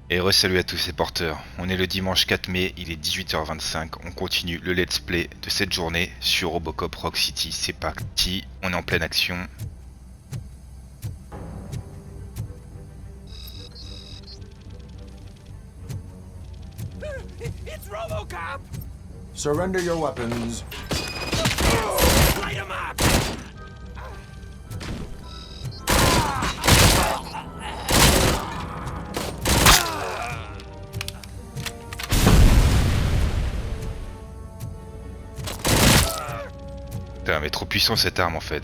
Et re-salut à tous ces porteurs. On est le dimanche 4 mai, il est 18h25. On continue le let's play de cette journée sur Robocop Rock City. C'est parti, on est en pleine action. It's Robocop! Surrender your weapons. Light him up! Putain, mais trop puissant cette arme en fait.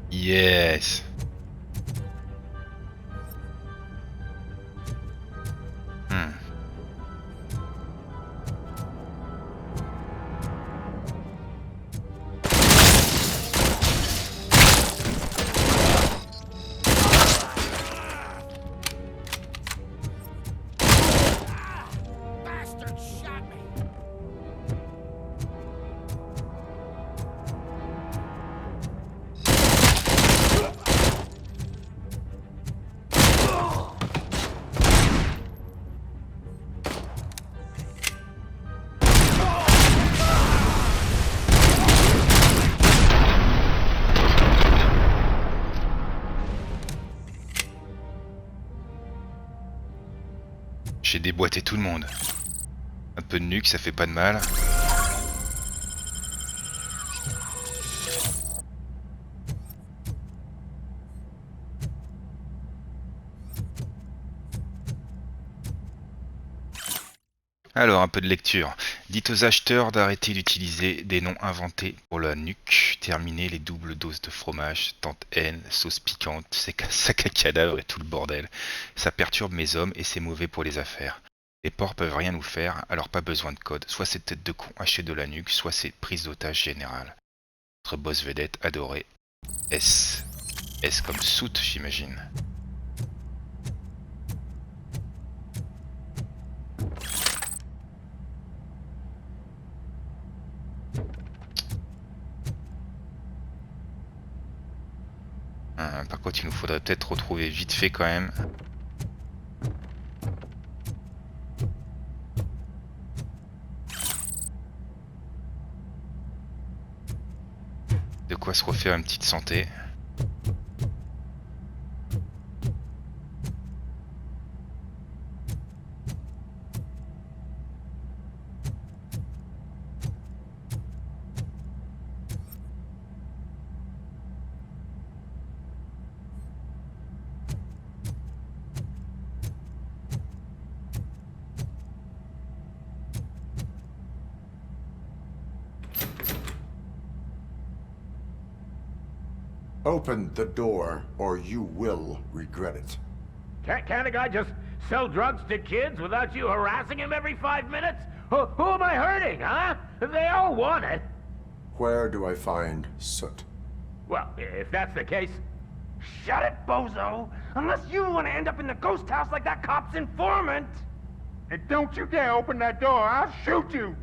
Yes. Bastard shot me! J'ai déboîté tout le monde. Un peu de nuque, ça fait pas de mal. Alors, un peu de lecture. Dites aux acheteurs d'arrêter d'utiliser des noms inventés pour la nuque. Terminez les doubles doses de fromage, tante haine, sauce piquante, sac à cadavre et tout le bordel. Ça perturbe mes hommes et c'est mauvais pour les affaires. Les porcs peuvent rien nous faire, alors pas besoin de code. Soit c'est tête de con hachée de la nuque, soit c'est prise d'otage générale. Notre boss vedette adoré. S. S comme soute, j'imagine. Par contre, il nous faudrait peut-être retrouver vite fait quand même. De quoi se refaire une petite santé. Open the door, or you will regret it. Can't a guy just sell drugs to kids without you harassing him every 5 minutes? Who am I hurting, huh? They all want it. Where do I find Soot? Well, if that's the case, shut it, bozo! Unless you want to end up in the ghost house like that cop's informant! And don't you dare open that door, I'll shoot you!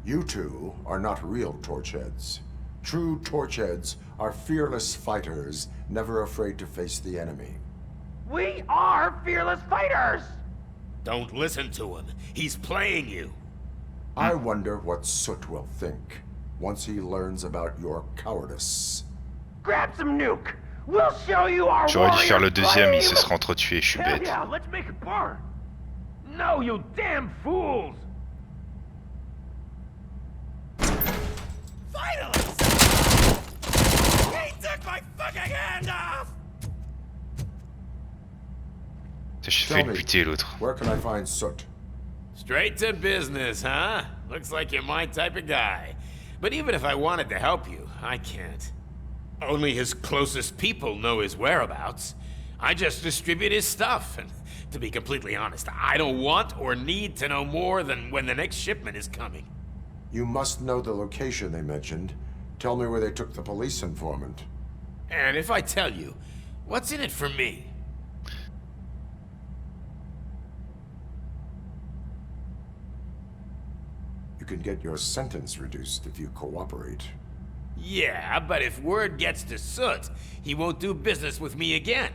You two are not real torchheads. True torchheads are fearless fighters, never afraid to face the enemy. We are fearless fighters! Don't listen to him. He's playing you. I wonder what Soot will think once he learns about your cowardice. Grab some nuke! We'll show you our J'aurais dû faire le warrior deuxième, il flame! se serait entretué, je suis Hell bête. yeah, let's make a burn! No, you damn fools! Finally! He took my fucking hand off! Je fais Tell le me, buter l'autre. where can I find Soot? Straight to business, huh? Looks like you're my type of guy. But even if I wanted to help you, I can't. Only his closest people know his whereabouts. I just distribute his stuff, and to be completely honest, I don't want or need to know more than when the next shipment is coming. You must know the location they mentioned. Tell me where they took the police informant. And if I tell you, what's in it for me? You can get your sentence reduced if you cooperate. Yeah, but if word gets to Soot, he won't do business with me again.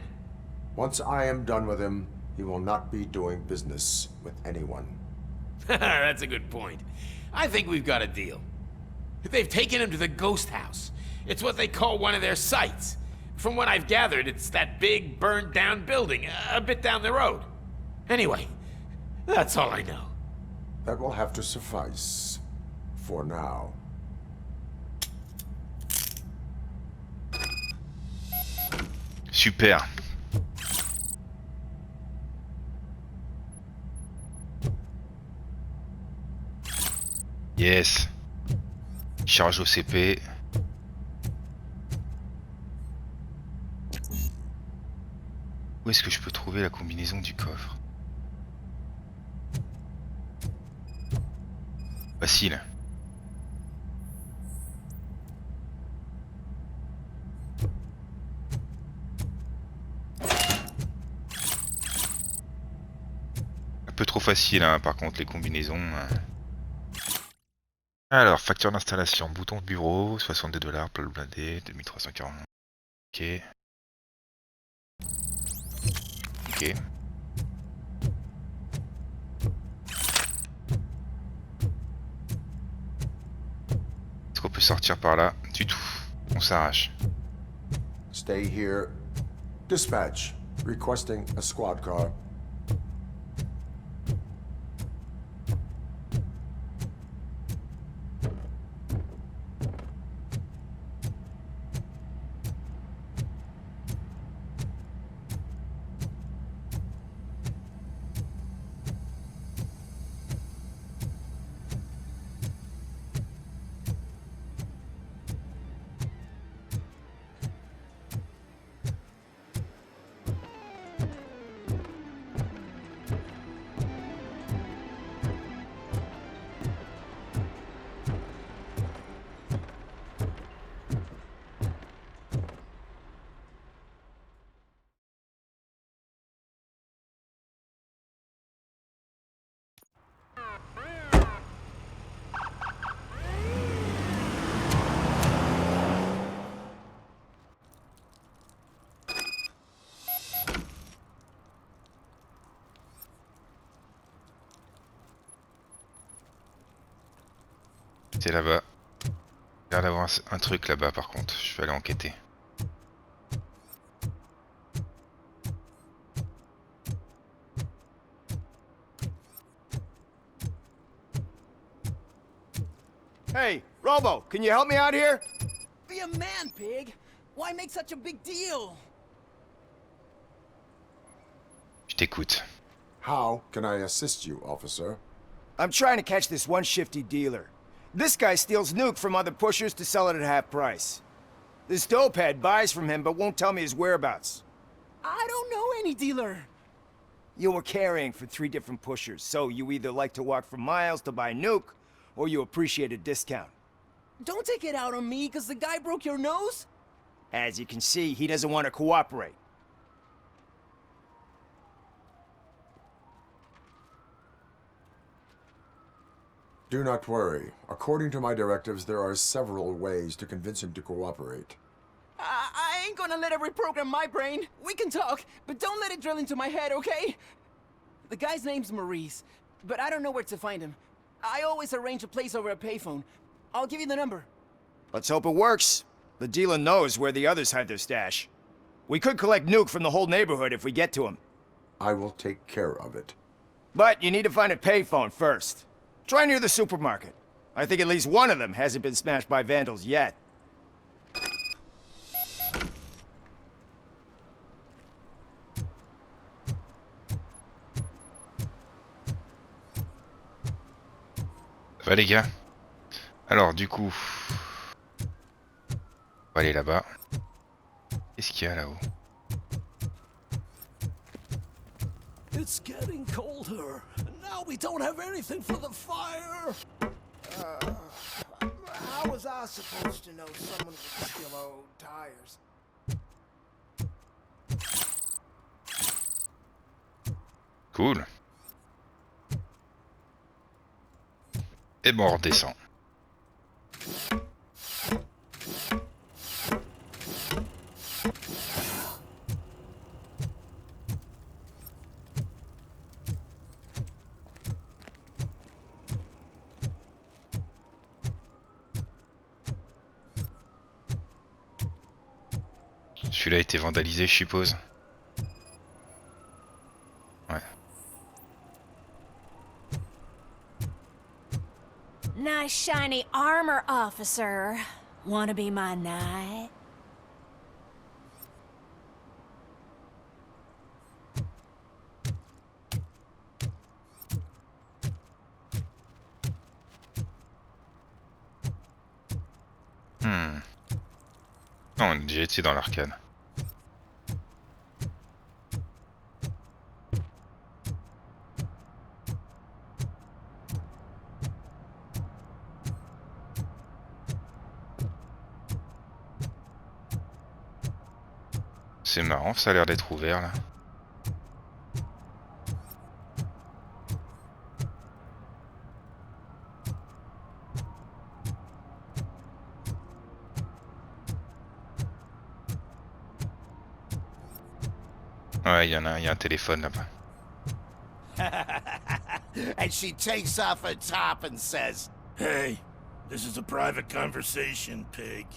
Once I am done with him, he will not be doing business with anyone. That's a good point. I think we've got a deal. They've taken him to the ghost house. It's what they call one of their sites. From what I've gathered, it's that big, burned-down building a bit down the road. Anyway, that's all I know. That will have to suffice. For now. Super. Yes. Charge au CP. Où est-ce que je peux trouver la combinaison du coffre? Facile. Un peu trop facile, hein, par contre, les combinaisons. Alors, facture d'installation, bouton bureau, 62 $, plat blindé, 2340. Ok. Ok. Est-ce qu'on peut sortir par là? Du tout. On s'arrache. Stay here. Dispatch. Requesting a squad car. C'est là-bas. Il y a l'air d'avoir un truc là-bas par contre. Je vais aller enquêter. Hey, Robo, can you help me out here? Be a man, Pig. Why make such a big deal? Je t'écoute. How can I assist you, officer? I'm trying to catch this one shifty dealer. This guy steals nuke from other pushers to sell it at half price. This dopehead buys from him but won't tell me his whereabouts. I don't know any dealer. You were carrying for 3 different pushers, so you either like to walk for miles to buy nuke, or you appreciate a discount. Don't take it out on me because the guy broke your nose. As you can see, he doesn't want to cooperate. Do not worry. According to my directives, there are several ways to convince him to cooperate. I ain't gonna let it reprogram my brain. We can talk, but don't let it drill into my head, okay? The guy's name's Maurice, but I don't know where to find him. I always arrange a place over a payphone. I'll give you the number. Let's hope it works. The dealer knows where the others hide their stash. We could collect nuke from the whole neighborhood if we get to him. I will take care of it. But you need to find a payphone first. Try near the supermarket. I think at least one of them hasn't been smashed by vandals yet. Ça va les gars? Alors du coup... On va aller là-bas. Qu'est-ce qu'il y a là-haut? It's getting colder, and now we don't have anything for the fire. How was I I was supposed to know someone would steal our old tires. Cool. Et bon, on redescend. Celui-là a été vandalisé, je suppose. Ouais. Nice shiny armor, officer. Wanna be my knight? Non, on a déjà été dans l'arcade. C'est marrant, ça a l'air d'être ouvert là. Ouais, il y a un téléphone là-bas. And she takes off her top and says, Hey, this is a private conversation, pig.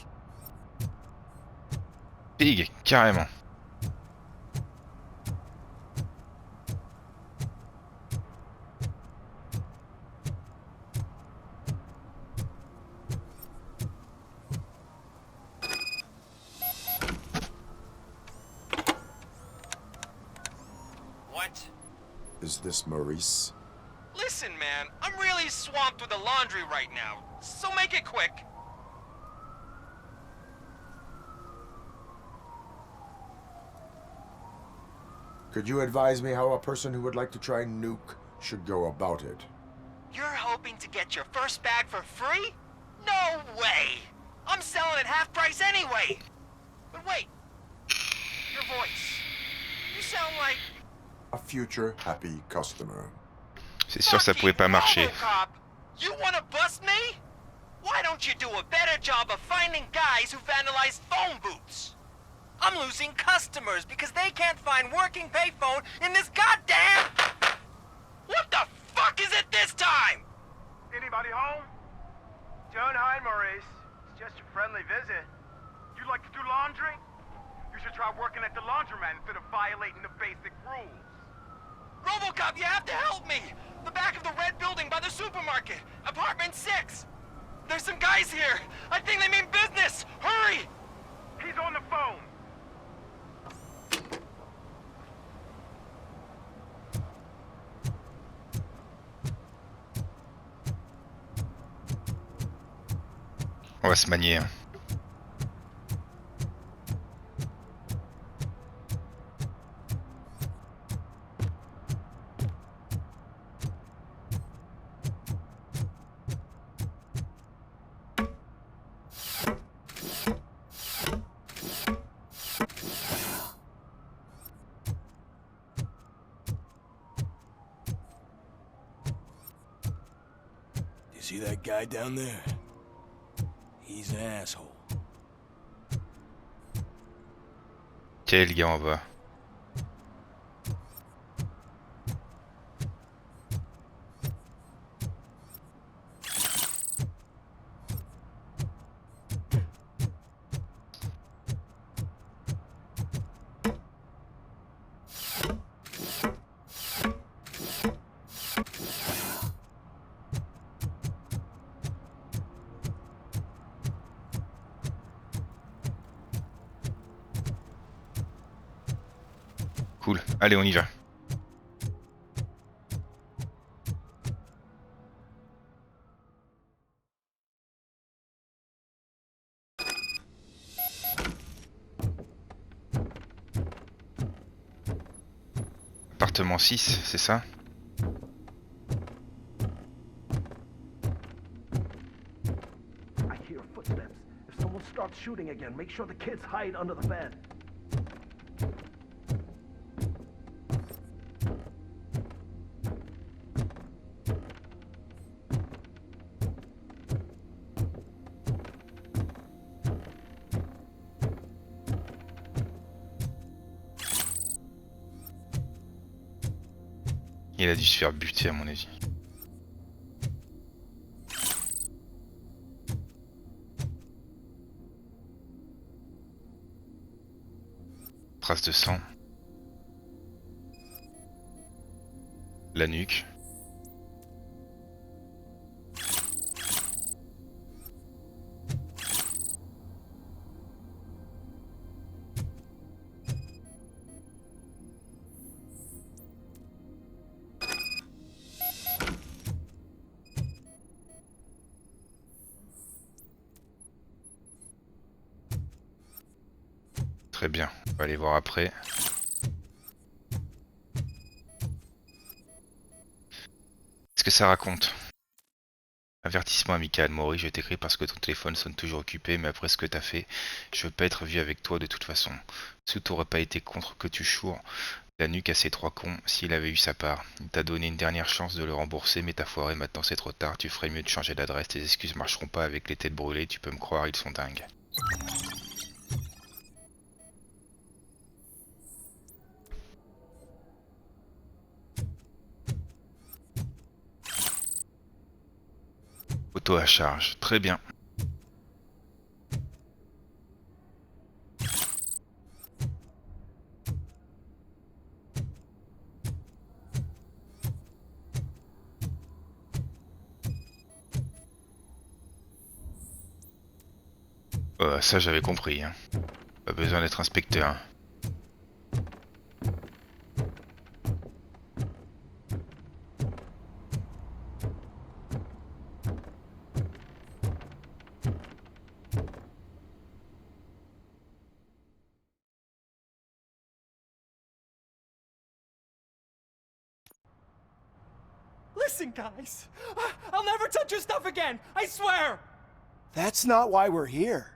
Pig, carrément. What? Is this Maurice? Listen, man, I'm really swamped with the laundry right now, so make it quick. Could you advise me how a person who would like to try Nuke should go about it? You're hoping to get your first bag for free? No way! I'm selling at half price anyway! But wait, your voice. You sound like... A future happy customer. C'est sûr, ça pouvait pas marcher. Robocop! You wanna bust me? Why don't you do a better job of finding guys who vandalize phone booths? I'm losing customers because they can't find working payphone in this goddamn... What the fuck is it this time? Anybody home? Don't hide, Maurice. It's just a friendly visit. You like to do laundry? You should try working at the laundromat instead of violating the basic rules. Robocop, you have to help me! The back of the red building by the supermarket, apartment 6. There's some guys here. I think they mean business. Hurry! He's on the phone. On va se manier. Hein. You see that guy down there? He's an asshole. Quel gars en bas. Cool, allez on y va. Appartement 6, c'est ça? I hear footsteps. If someone starts shooting again, make sure the kids hide under the bed. Il a dû se faire buter à mon avis. Trace de sang. La nuque. Très bien, on va aller voir après. Qu'est-ce que ça raconte? Avertissement amical, Maury, je t'écris parce que ton téléphone sonne toujours occupé, mais après ce que t'as fait, je veux pas être vu avec toi de toute façon. Sous t'aurais pas été contre que tu choures la nuque à ces trois cons s'il avait eu sa part. Il t'a donné une dernière chance de le rembourser, mais t'as foiré, maintenant c'est trop tard, tu ferais mieux de changer d'adresse, tes excuses marcheront pas avec les têtes brûlées, tu peux me croire, ils sont dingues. Auto à charge, très bien. Ça j'avais compris, hein. Pas besoin d'être inspecteur. Listen, guys. I'll never touch your stuff again. I swear. That's not why we're here.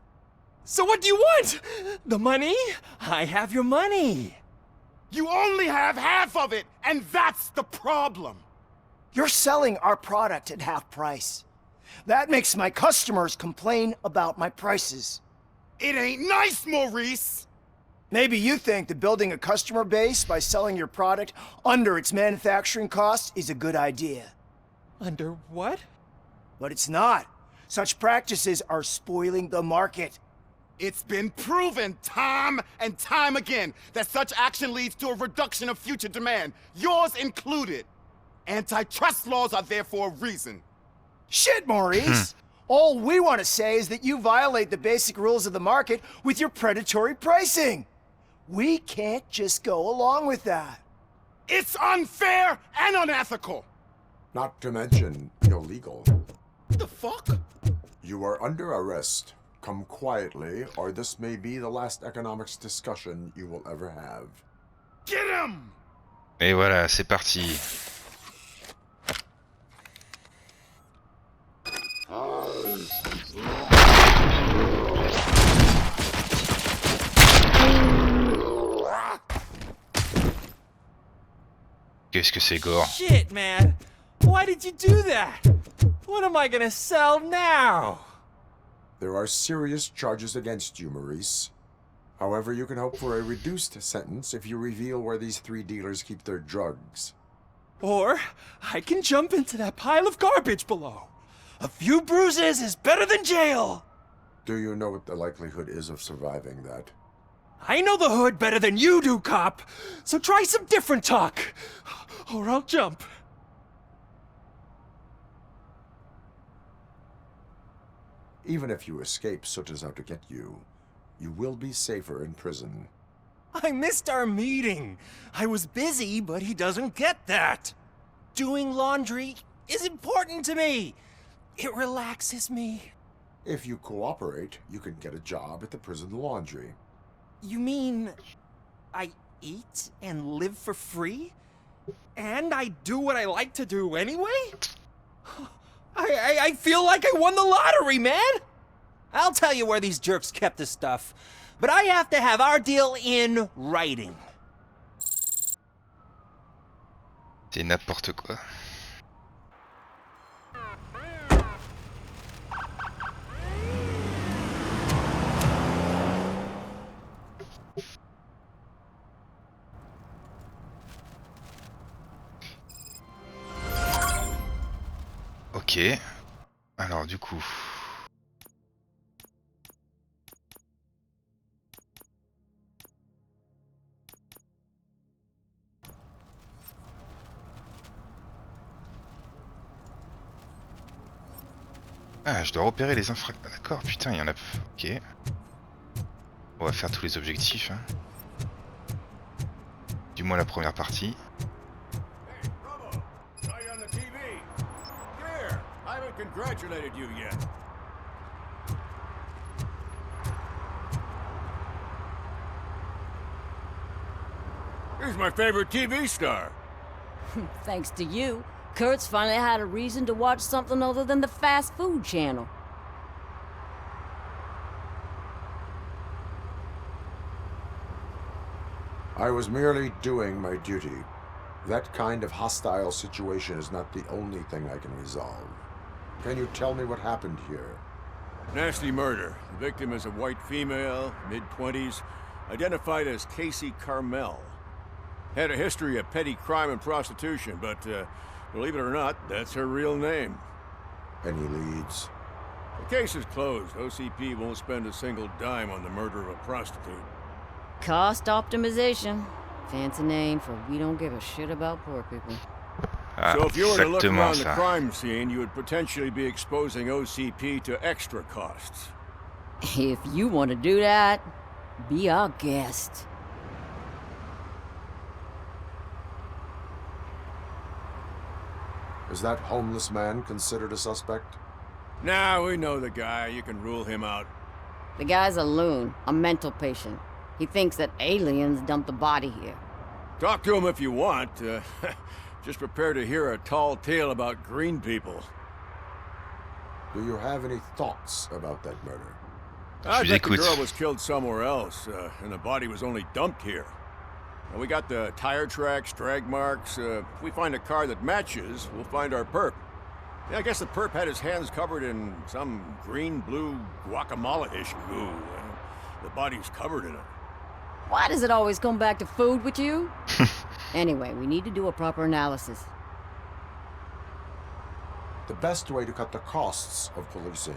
So what do you want? The money? I have your money. You only have half of it, and that's the problem. You're selling our product at half price. That makes my customers complain about my prices. It ain't nice, Maurice! Maybe you think that building a customer base by selling your product under its manufacturing cost is a good idea. Under what? But it's not. Such practices are spoiling the market. It's been proven time and time again that such action leads to a reduction of future demand, yours included. Antitrust laws are there for a reason. Shit, Maurice! All we want to say is that you violate the basic rules of the market with your predatory pricing. We can't just go along with that. It's unfair and unethical! Not to mention illegal. The fuck? You are under arrest. Come quietly, or this may be the last economics discussion you will ever have. Get him! Et voilà, c'est parti. Qu'est-ce que c'est gore? Shit, man. Why did you do that? What am I gonna sell now? There are serious charges against you, Maurice. However, you can hope for a reduced sentence if you reveal where these three dealers keep their drugs. Or I can jump into that pile of garbage below. A few bruises is better than jail. Do you know what the likelihood is of surviving that? I know the hood better than you do, cop. So try some different talk. Or I'll jump. Even if you escape Soot is out to get you, you will be safer in prison. I missed our meeting. I was busy, but he doesn't get that. Doing laundry is important to me. It relaxes me. If you cooperate, you can get a job at the prison laundry. You mean I eat and live for free? And I do what I like to do anyway? I feel like I won the lottery, man! I'll tell you where these jerks kept the stuff, but I have to have our deal in writing. C'est n'importe quoi. Ok. Alors du coup... Ah, je dois repérer les infracteurs. D'accord, putain, il y en a... Ok. On va faire tous les objectifs. Hein. Du moins la première partie. Hey, Robo! Saw you on the TV. Come here. I haven't congratulated you yet. He's my favorite TV star. Thanks to you, Kurt's finally had a reason to watch something other than the fast food channel. I was merely doing my duty. That kind of hostile situation is not the only thing I can resolve. Can you tell me what happened here? Nasty murder. The victim is a white female, mid-20s, identified as Casey Carmel. Had a history of petty crime and prostitution, but believe it or not, that's her real name. Any leads? The case is closed. OCP won't spend a single dime on the murder of a prostitute. Cost optimization. Fancy name for we don't give a shit about poor people. Ah, So if you were to look exactement around the ça. crime scene, you would potentially be exposing OCP to extra costs. If you want to do that, be our guest. Is that homeless man considered a suspect? Nah, we know the guy. You can rule him out. The guy's a loon, a mental patient. He thinks that aliens dumped the body here. Talk to him if you want. Just prepare to hear a tall tale about green people. Do you have any thoughts about that murder? I Je bet the l'écoute. girl was killed somewhere else, and the body was only dumped here. Now, we got the tire tracks, drag marks. If we find a car that matches, we'll find our perp. Yeah, I guess the perp had his hands covered in some green-blue guacamole-ish goo. The body's covered in it. Why does it always come back to food with you? Anyway, we need to do a proper analysis. The best way to cut the costs of policing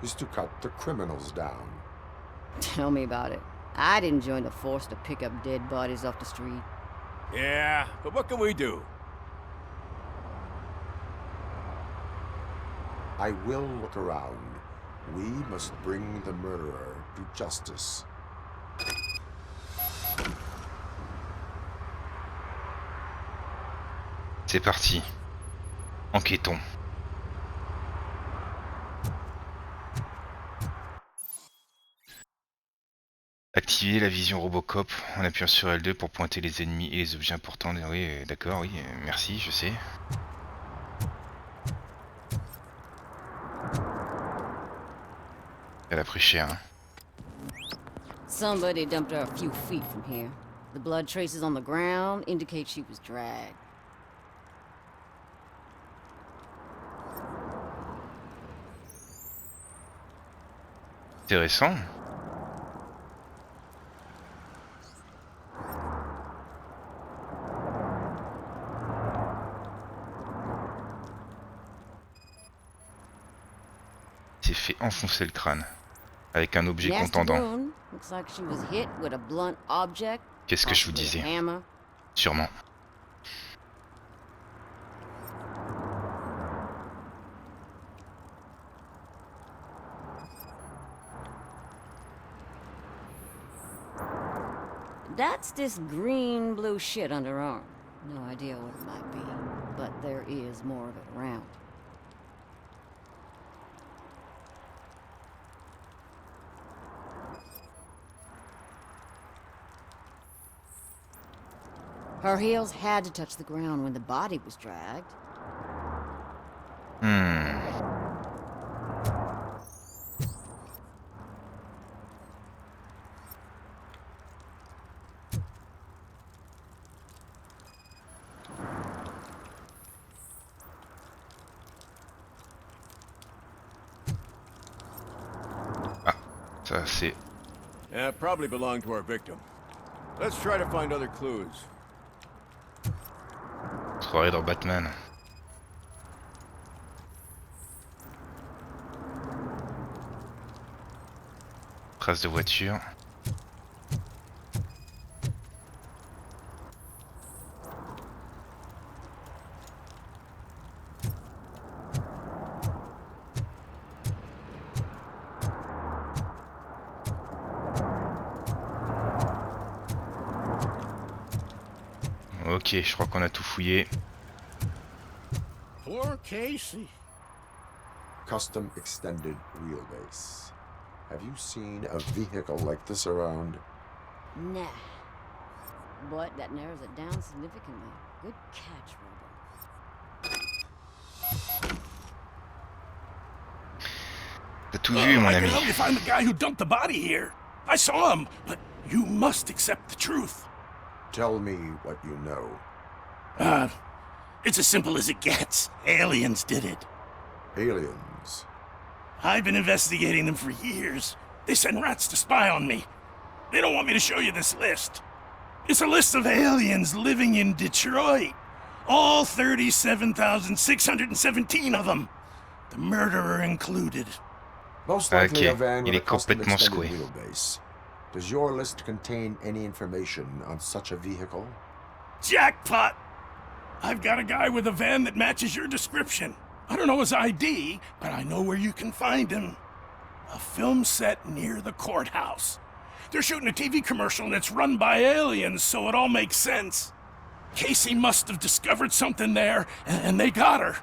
is to cut the criminals down. Tell me about it. I didn't join the force to pick up dead bodies off the street. Yeah, but what can we do? I will look around. We must bring the murderer to justice. C'est parti. Enquêtons. Activer la vision Robocop en appuyant sur L2 pour pointer les ennemis et les objets importants. Oui, d'accord, oui, merci, je sais. Elle a pris cher, hein. Somebody dumped her a few feet from here. The blood traces on the ground indicate she was dragged. Intéressant. Il s'est fait enfoncer le crâne avec un objet Nasty contendant. wound. Looks like she was hit with a blunt object. Qu'est-ce que je vous possibly a disais? hammer. Sûrement. That's this green-blue shit under her arm. No idea what it might be, but there is more of it around. Her heels had to touch the ground when the body was dragged. Ça, c'est... Yeah, probably belonged to our victim. Let's try to find other clues. Soirée dans Batman. Trace de voiture. Ok, je crois qu'on a tout fouillé. Poor Casey. Custom extended wheelbase. Have you seen a vehicle like this around? Nah. But that narrows it down significantly. Good catch, Robo. T'as tout vu, mon I ami. can help you find the guy who dumped the body here. I saw him, but you must accept the truth. Tell me what you know. It's as simple as it gets. Aliens did it. Aliens. I've been investigating them for years. They send rats to spy on me. They don't want me to show you this list. It's a list of aliens living in Detroit. All 37,617 of them. The murderer included. Most likely Ok, a van il with a est custom complètement extended secoué. wheelbase. Does your list contain any information on such a vehicle? Jackpot! I've got a guy with a van that matches your description. I don't know his ID, but I know where you can find him. A film set near the courthouse. They're shooting a TV commercial and it's run by aliens, so it all makes sense. Casey must have discovered something there, and they got her.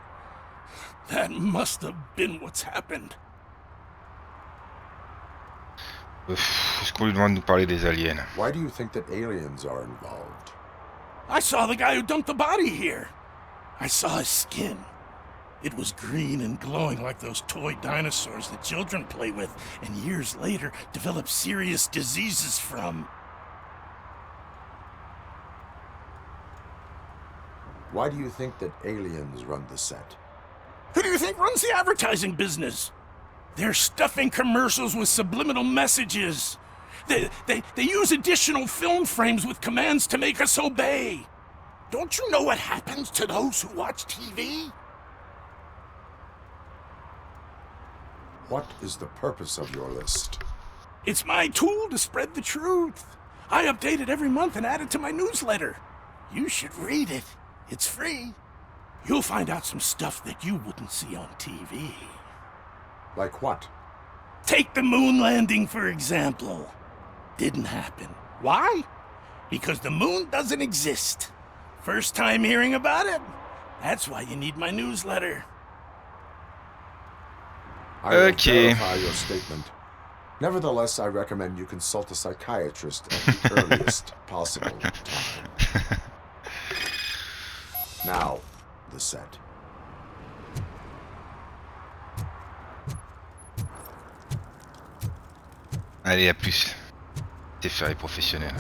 That must have been what's happened. Est-ce qu'on lui demande de nous parler des aliens? Why do you think that aliens are involved? I saw the guy who dumped the body here. I saw his skin. It was green and glowing like those toy dinosaurs that children play with and years later develop serious diseases from. Why do you think that aliens run the set? Who do you think runs the advertising business? They're stuffing commercials with subliminal messages. They use additional film frames with commands to make us obey. Don't you know what happens to those who watch TV? What is the purpose of your list? It's my tool to spread the truth. I update it every month and add it to my newsletter. You should read it. It's free. You'll find out some stuff that you wouldn't see on TV. Like what? Take the moon landing, for example. Didn't happen. Why? Because the moon doesn't exist. First time hearing about it? That's why you need my newsletter. I will Okay. verify your statement. Nevertheless, I recommend you consult a psychiatrist at the earliest possible time. Now, the set. Allez, à plus. T'es faire les professionnels.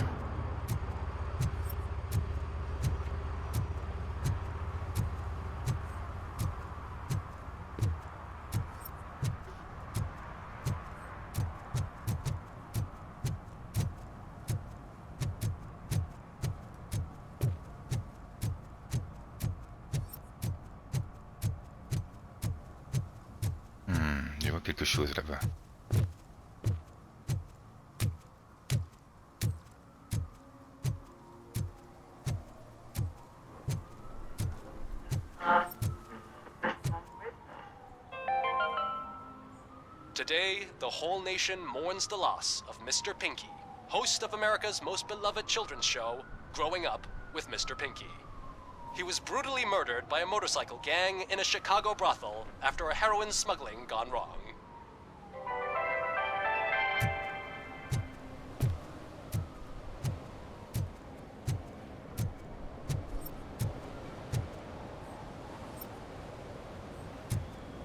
Je vois quelque chose là-bas. Today, the whole nation mourns the loss of Mr. Pinky, host of America's most beloved children's show, Growing Up with Mr. Pinky. He was brutally murdered by a motorcycle gang in a Chicago brothel after a heroin smuggling gone wrong.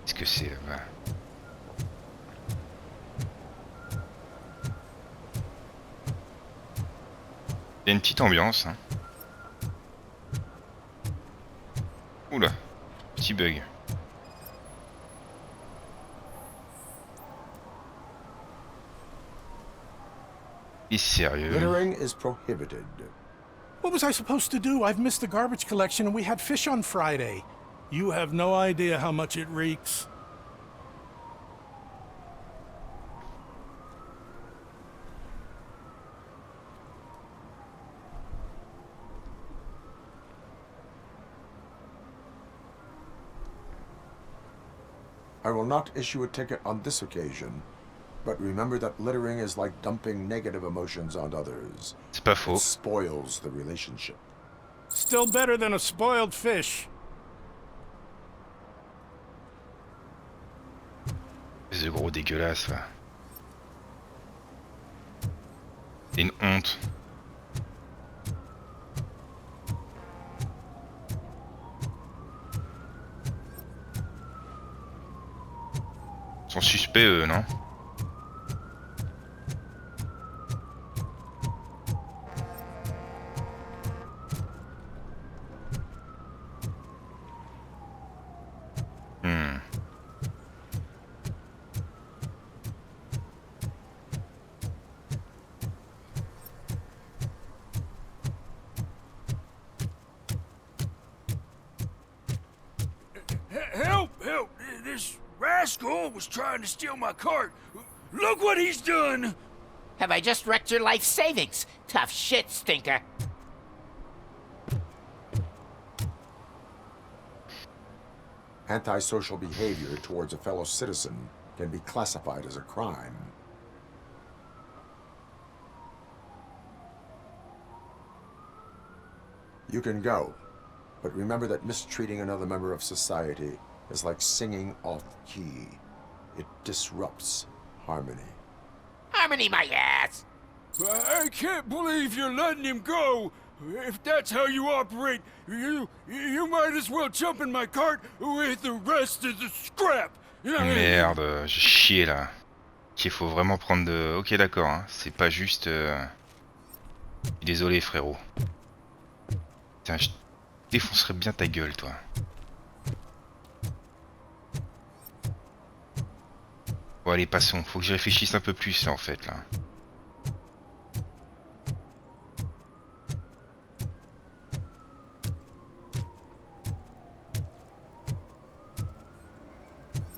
Qu'est-ce que c'est là-bas? Il y a une petite ambiance. Hein. Oula, petit bug. Il est sérieux. Littering is prohibited. What was I supposed to do? I've missed the garbage collection and we had fish on Friday. You have no idea how much it reeks. I will not issue a ticket on this occasion, but remember that littering is like dumping negative emotions on others. C'est pas faux. It spoils the relationship. Still better than a spoiled fish. Ce gros dégueulasse, là. C'est une honte. Ils sont suspects, eux, non? Help! Help! This rascal was trying to steal my cart. Look what he's done! Have I just wrecked your life savings? Tough shit, stinker. Antisocial behavior towards a fellow citizen can be classified as a crime. You can go, but remember that mistreating another member of society is like singing off key. It disrupts harmony. Harmony my ass! I can't believe you're letting him go! If that's how you operate, you might as well jump in my cart with the rest of the scrap! Merde, j'ai chié là. Qu'il faut vraiment prendre de... Ok d'accord, hein. C'est pas juste... Désolé frérot. Tiens, je défoncerai bien ta gueule toi. Bon allez passons, faut que je réfléchisse un peu plus là en fait là.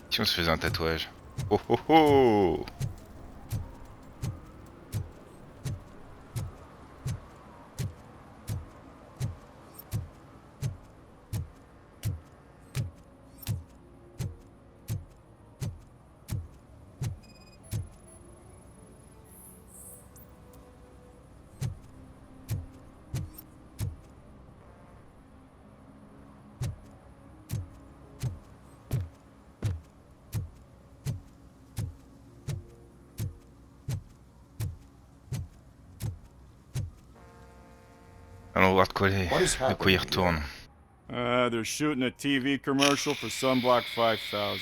Si on se faisait un tatouage. Oh oh oh! Allons voir de quoi il retourne. They're shooting a TV commercial for Sunblock 5000.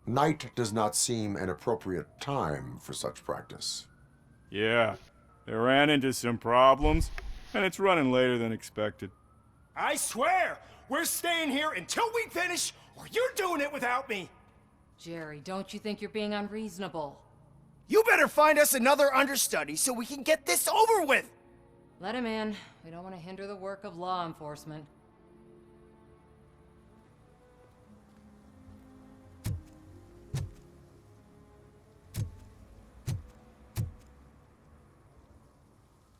Night does not seem an appropriate time for such practice. Yeah, they ran into some problems, and it's running later than expected. I swear, we're staying here until we finish, or you're doing it without me. Jerry, don't you think you're being unreasonable? You better find us another understudy so we can get this over with. Let him in. We don't want to hinder the work of law enforcement.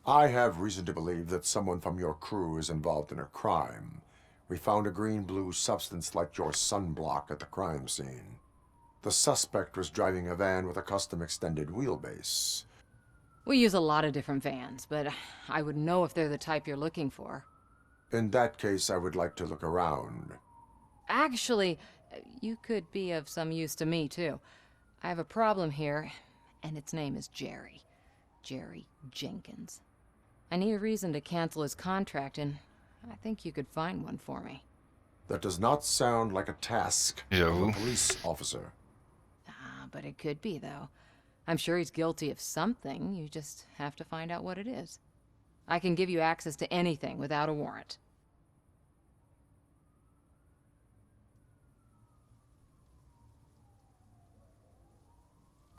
I have reason to believe that someone from your crew is involved in a crime. We found a green-blue substance like your sunblock at the crime scene. The suspect was driving a van with a custom extended wheelbase. We use a lot of different vans, but I would know if they're the type you're looking for. In that case, I would like to look around. Actually, you could be of some use to me, too. I have a problem here, and its name is Jerry. Jerry Jenkins. I need a reason to cancel his contract, and I think you could find one for me. That does not sound like a task of a police officer. But it could be, though. I'm sure he's guilty of something. You just have to find out what it is. I can give you access to anything without a warrant.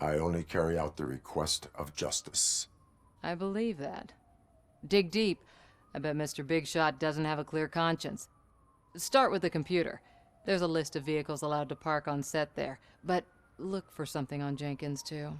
I only carry out the request of justice. I believe that. Dig deep. I bet Mr. Big Shot doesn't have a clear conscience. Start with the computer. There's a list of vehicles allowed to park on set there, but look for something on Jenkins, too.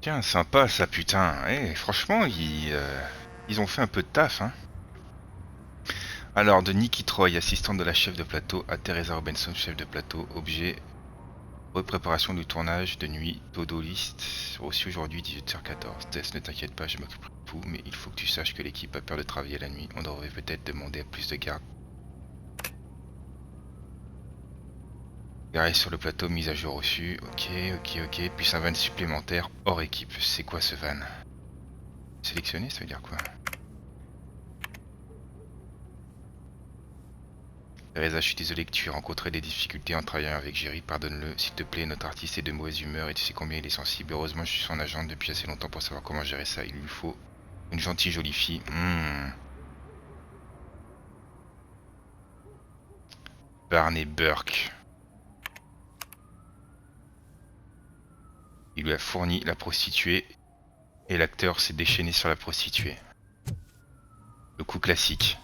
Tiens, sympa ça, putain. Eh, franchement, ils ont fait un peu de taf, hein. Alors, de Nikki Troy, assistante de la chef de plateau, à Teresa Robinson, chef de plateau, objet, repréparation du tournage de nuit, to-do list, reçu aujourd'hui 18h14. Tess, ne t'inquiète pas, je m'occuperai de tout, mais il faut que tu saches que l'équipe a peur de travailler la nuit. On devrait peut-être demander à plus de garde. Garé sur le plateau, mise à jour reçue. Ok. Puis un van supplémentaire hors équipe. C'est quoi ce van? Sélectionner, ça veut dire quoi? Teresa, je suis désolé que tu aies rencontré des difficultés en travaillant avec Jerry. Pardonne-le, s'il te plaît. Notre artiste est de mauvaise humeur et tu sais combien il est sensible. Heureusement, je suis son agent depuis assez longtemps pour savoir comment gérer ça. Il lui faut une gentille jolie fille. Barney Burke. Il lui a fourni la prostituée et l'acteur s'est déchaîné sur la prostituée. Le coup classique.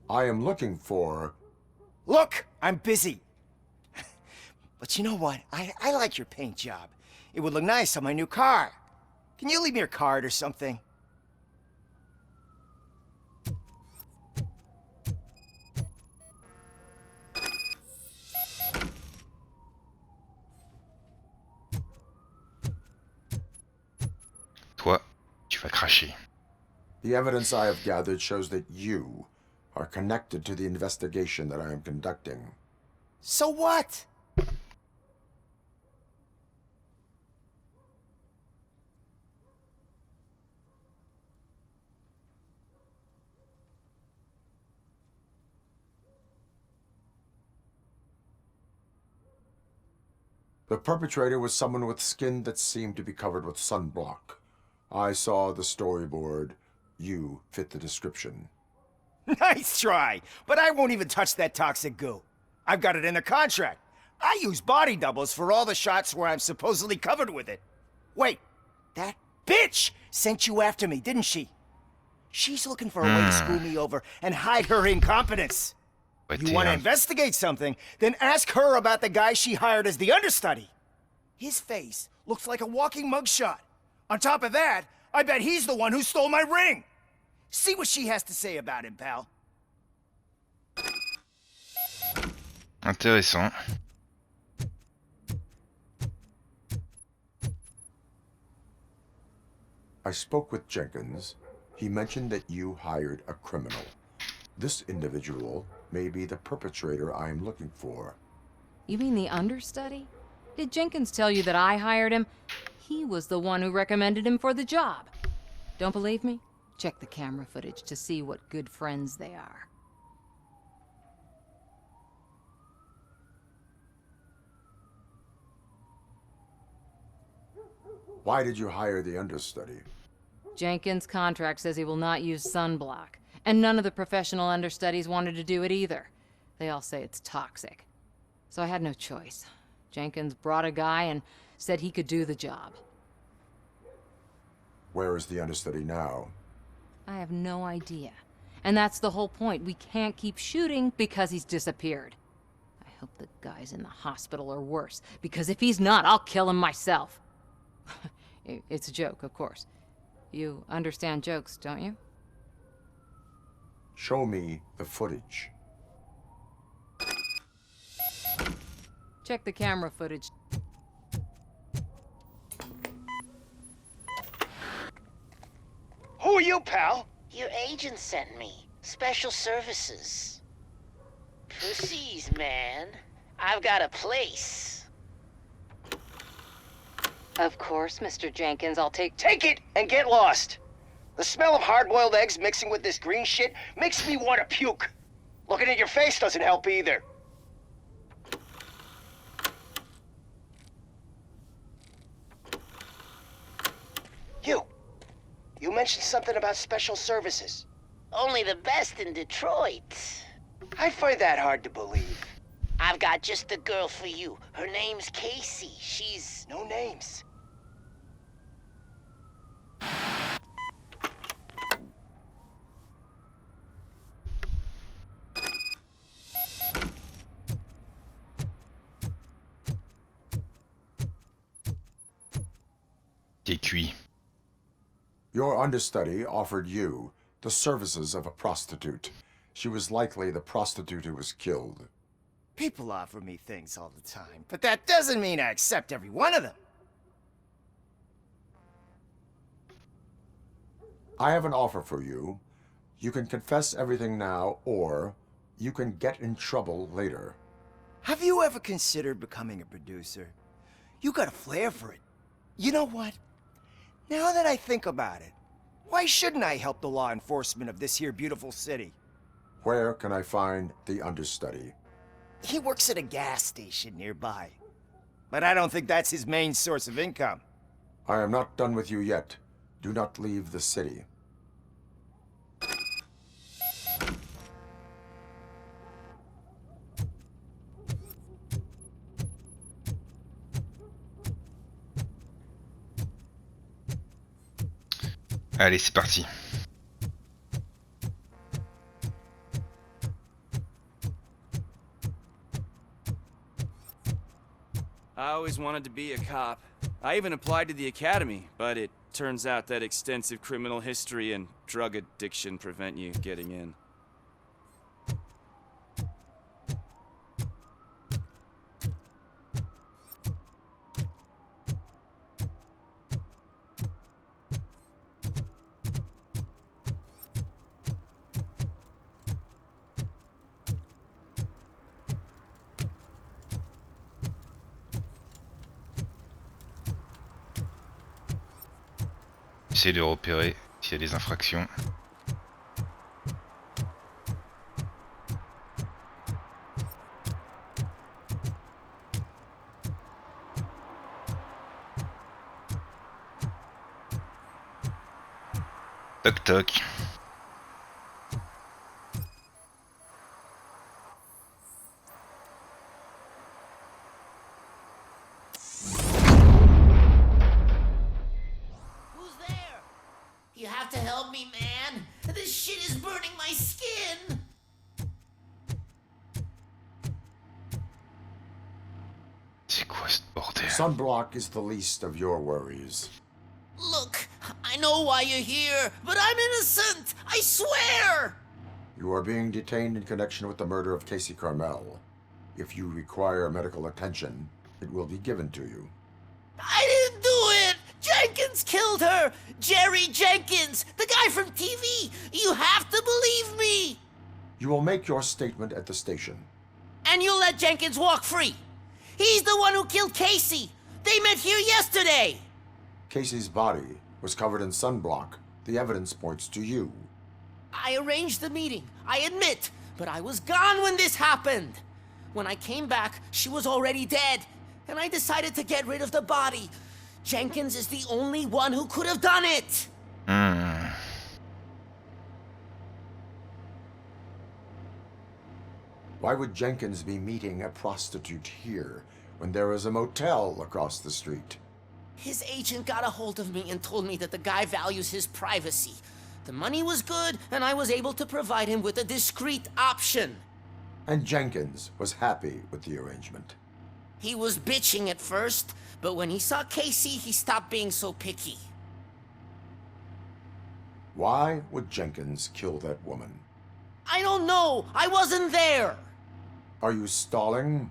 I am looking for... Look, I'm busy. But you know what? I like your paint job. It would look nice on my new car. Can you leave me your card or something? Toi, tu vas cracher. The evidence I have gathered shows that you are connected to the investigation that I am conducting. So what? The perpetrator was someone with skin that seemed to be covered with sunblock. I saw the storyboard. You fit the description. Nice try, but I won't even touch that toxic goo. I've got it in the contract. I use body doubles for all the shots where I'm supposedly covered with it. Wait, that bitch sent you after me, didn't she? She's looking for a way to screw me over and hide her incompetence. You want to investigate something, then ask her about the guy she hired as the understudy. His face looks like a walking mugshot. On top of that, I bet he's the one who stole my ring. See what she has to say about him, pal. Intéressant. I spoke with Jenkins. He mentioned that you hired a criminal. This individual may be the perpetrator I am looking for. You mean the understudy? Did Jenkins tell you that I hired him? He was the one who recommended him for the job. Don't believe me? Check the camera footage to see what good friends they are. Why did you hire the understudy? Jenkins' contract says he will not use sunblock, and none of the professional understudies wanted to do it either. They all say it's toxic. So I had no choice. Jenkins brought a guy and said he could do the job. Where is the understudy now? I have no idea. And that's the whole point. We can't keep shooting because he's disappeared. I Hope the guy's in the hospital or worse, because if he's not, I'll kill him myself. It's a joke, of course. You understand jokes, don't you? Show me the footage. Check the camera footage. Who are you, pal? Your agent sent me. Special services. Pussies, man. I've got a place. Of course, Mr. Jenkins, I'll take... Take it and get lost. The smell of hard-boiled eggs mixing with this green shit makes me want to puke. Looking at your face doesn't help either. You mentioned something about special services. Only the best in Detroit. I find that hard to believe. I've got just the girl for you. Her name's Casey. She's... no names. T'es cuit. Your understudy offered you the services of a prostitute. She was likely the prostitute who was killed. People offer me things all the time, but that doesn't mean I accept every one of them. I have an offer for you. You can confess everything now, or you can get in trouble later. Have you ever considered becoming a producer? You got a flair for it. You know what? Now that I think about it, why shouldn't I help the law enforcement of this here beautiful city? Where can I find the understudy? He works at a gas station nearby. But I don't think that's his main source of income. I am not done with you yet. Do not leave the city. Allez, c'est parti. I always wanted to be a cop. I even applied to the academy, but it turns out that extensive criminal history and drug addiction prevent you getting in. Essayer de repérer s'il y a des infractions. Toc toc. You have to help me, man. This shit is burning my skin. C'est quoi ce bordel? Sunblock is the least of your worries. Look, I know why you're here, but I'm innocent. I swear. You are being detained in connection with the murder of Casey Carmel. If you require medical attention, it will be given to you. I didn't do it. Jenkins killed her! Jerry Jenkins! The guy from TV! You have to believe me! You will make your statement at the station. And you'll let Jenkins walk free! He's the one who killed Casey! They met here yesterday! Casey's body was covered in sunblock. The evidence points to you. I arranged the meeting, I admit, but I was gone when this happened. When I came back, she was already dead, and I decided to get rid of the body. Jenkins is the only one who could have done it! Why would Jenkins be meeting a prostitute here when there is a motel across the street? His agent got a hold of me and told me that the guy values his privacy. The money was good, and I was able to provide him with a discreet option. And Jenkins was happy with the arrangement. He was bitching at first, but when he saw Casey, he stopped being so picky. Why would Jenkins kill that woman? I don't know! I wasn't there! Are you stalling?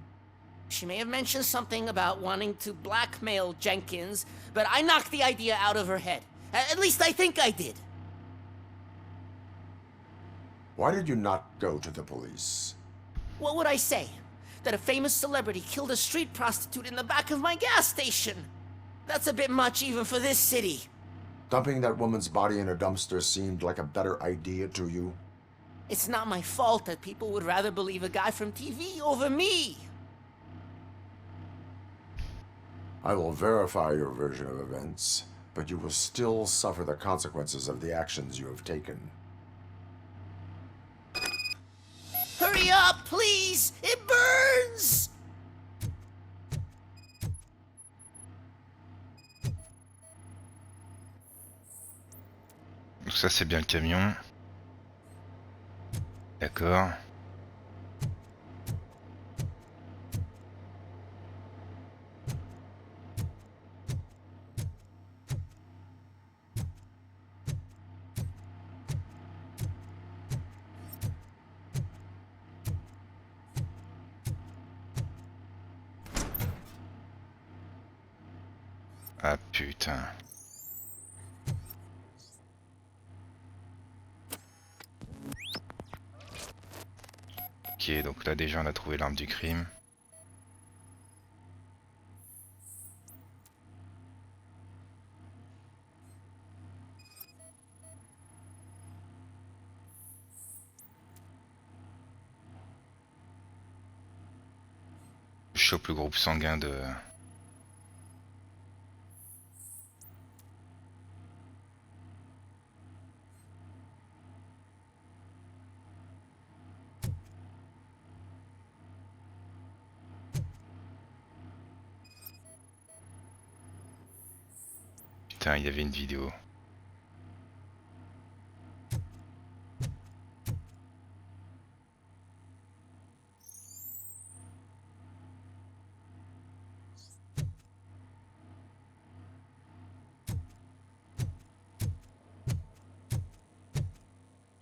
She may have mentioned something about wanting to blackmail Jenkins, but I knocked the idea out of her head. At least I think I did. Why did you not go to the police? What would I say? That a famous celebrity killed a street prostitute in the back of my gas station? That's a bit much even for this city. Dumping that woman's body in a dumpster seemed like a better idea to you? It's not my fault that people would rather believe a guy from TV over me. I will verify your version of events, but you will still suffer the consequences of the actions you have taken. Hurry up, please! It burns! Donc ça c'est bien le camion. D'accord. Ah putain. Ok, donc là déjà on a trouvé l'arme du crime. Je chope le groupe sanguin de... Putain, il y avait une vidéo.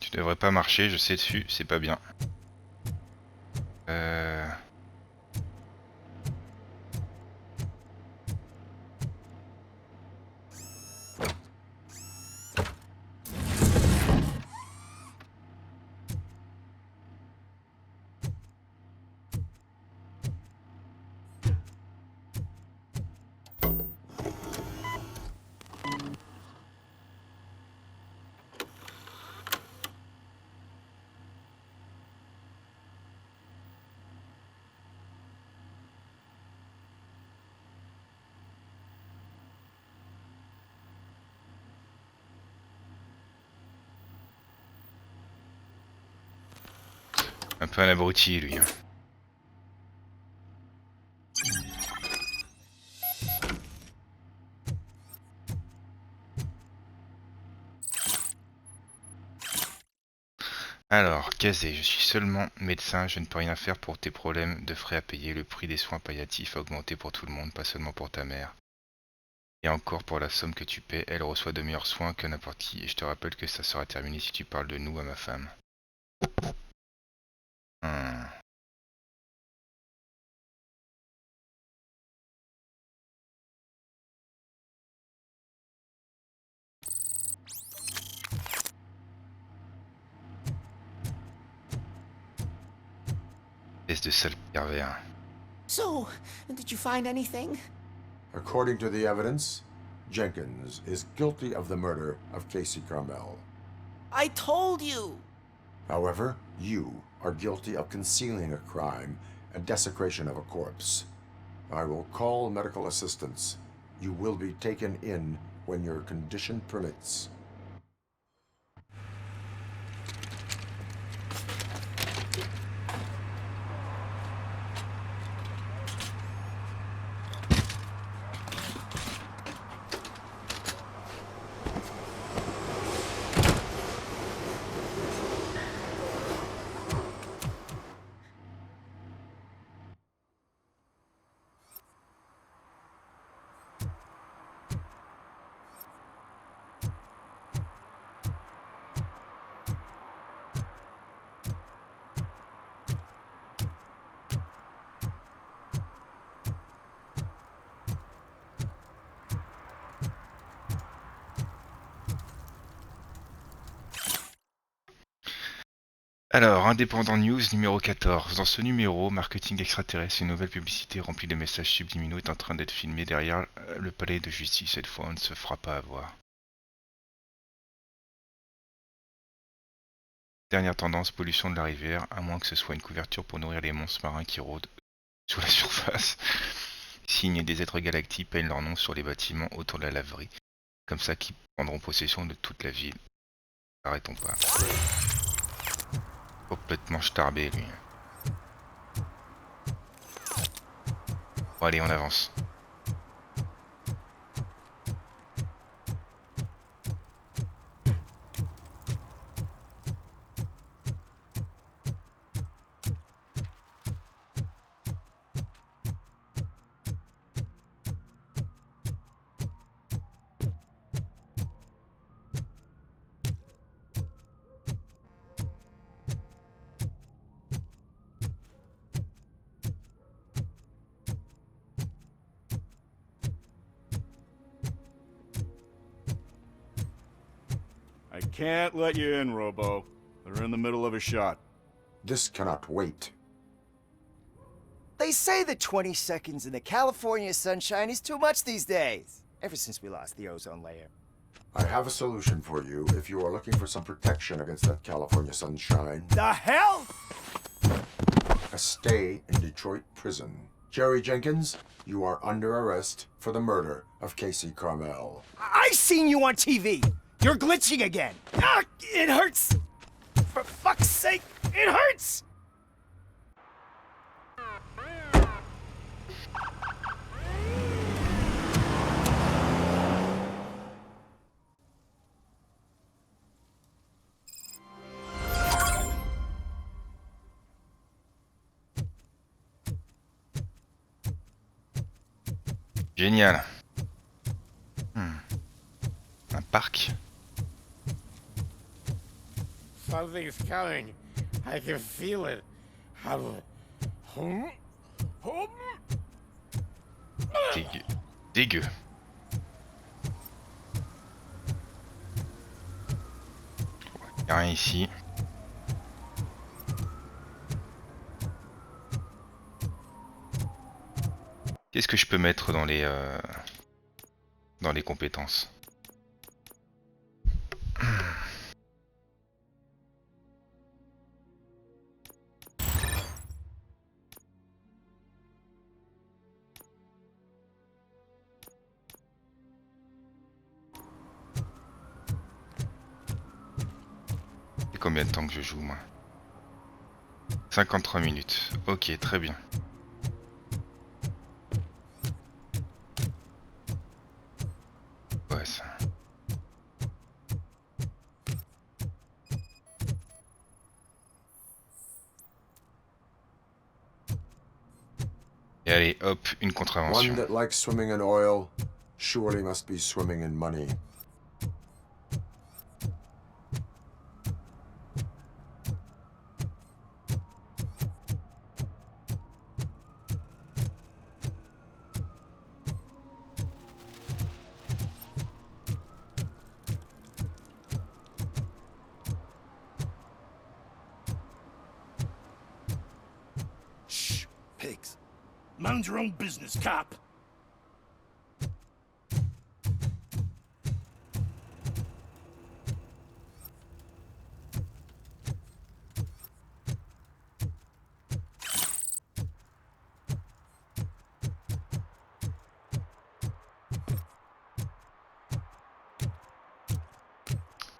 Tu devrais pas marcher, je sais dessus, c'est pas bien. Un peu un abruti lui. Alors, Kazé, je suis seulement médecin, je ne peux rien faire pour tes problèmes de frais à payer. Le prix des soins palliatifs a augmenté pour tout le monde, pas seulement pour ta mère. Et encore pour la somme que tu paies, elle reçoit de meilleurs soins que n'importe qui. Et je te rappelle que ça sera terminé si tu parles de nous à ma femme. Espèce de sale pervers. So, did you find anything? According to the evidence, Jenkins is guilty of the murder of Casey Carmel. I told you! However, you are guilty of concealing a crime and desecration of a corpse. I will call medical assistance. You will be taken in when your condition permits. Alors, Indépendant News numéro 14. Dans ce numéro, marketing extraterrestre, une nouvelle publicité remplie de messages subliminaux est en train d'être filmée derrière le palais de justice. Cette fois, on ne se fera pas avoir. Dernière tendance, pollution de la rivière, à moins que ce soit une couverture pour nourrir les monstres marins qui rôdent sur la surface. Signes des êtres galactiques peignent leur nom sur les bâtiments autour de la laverie, comme ça qui prendront possession de toute la ville. Arrêtons pas. Complètement starbé lui. Bon allez, on avance. I can't let you in, Robo. They're in the middle of a shot. This cannot wait. They say that 20 seconds in the California sunshine is too much these days. Ever since we lost the ozone layer. I have a solution for you if you are looking for some protection against that California sunshine. The hell? A stay in Detroit prison. Jerry Jenkins, you are under arrest for the murder of Casey Carmel. I seen you on TV. You're glitching again. Ah, it hurts. For fuck's sake, it hurts. Génial. Un parc. Something's coming. I can feel it. Dégueu. Dégueu. Y'a rien ici. Qu'est-ce que je peux mettre dans les compétences? Et combien de temps que je joue, moi? 53 minutes. Ok, très bien. Ouais, ça. Et allez, hop, une contravention. One that likes swimming in oil surely must be swimming in money. Shh, pigs. Mind your own business, cop.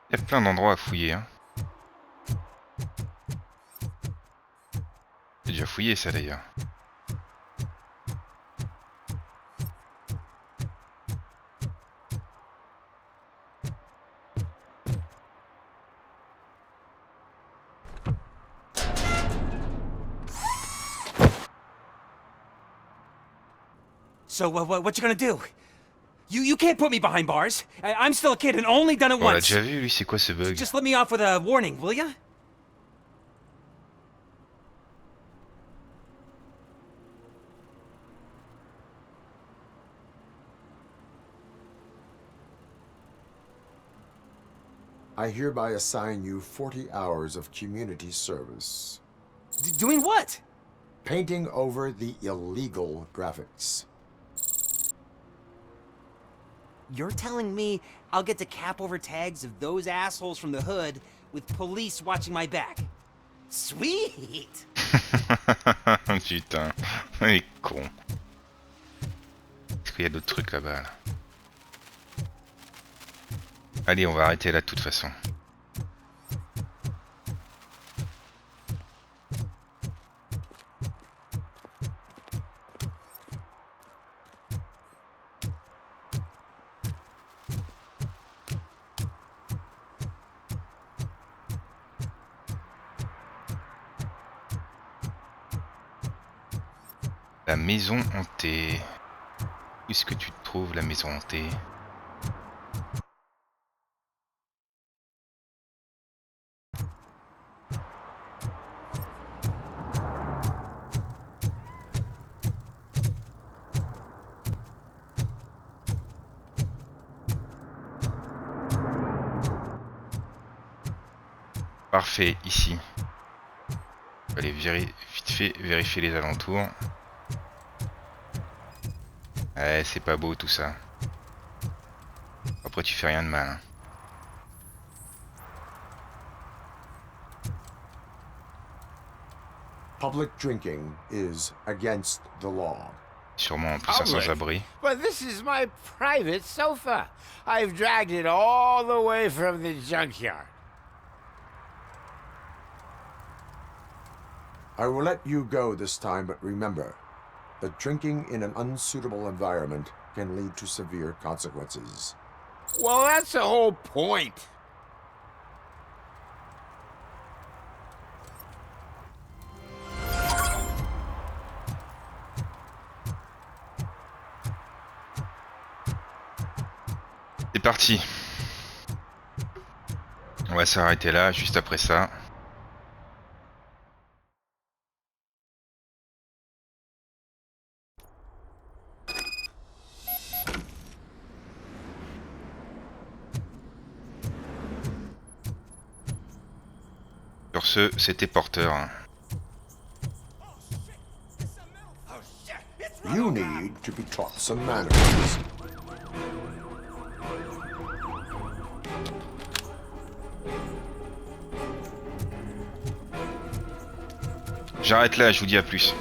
Il y a plein d'endroits à fouiller, hein. J'ai déjà fouillé ça d'ailleurs. So, what you gonna do? You can't put me behind bars. I'm still a kid and only done it On l'a once. déjà vu, lui, c'est quoi ce bug? Just let me off with a warning, will ya? I hereby assign you 40 hours of community service. Doing what? Painting over the illegal graphics. You're telling me I'll get to cap over tags of those assholes from the hood with police watching my back? Sweet! Putain, il est con. Est-ce qu'il y a d'autres trucs là-bas là? Allez, on va arrêter là de toute façon. La maison hantée. Où est-ce que tu te trouves, la maison hantée? Parfait, ici. On va aller vite fait vérifier les alentours. Ouais, c'est pas beau tout ça. Après tu fais rien de mal. Hein. Public drinking is against the law. Sûrement en plus un sans-abri. But this is my private sofa. I've dragged it all the way from the junkyard. I will let you go this time, but remember that drinking in an unsuitable environment can lead to severe consequences. Well, that's the whole point. C'est parti. On va s'arrêter là, juste après ça. Sur ce, c'était Porteur. You need to be taught some manners. J'arrête là, je vous dis à plus.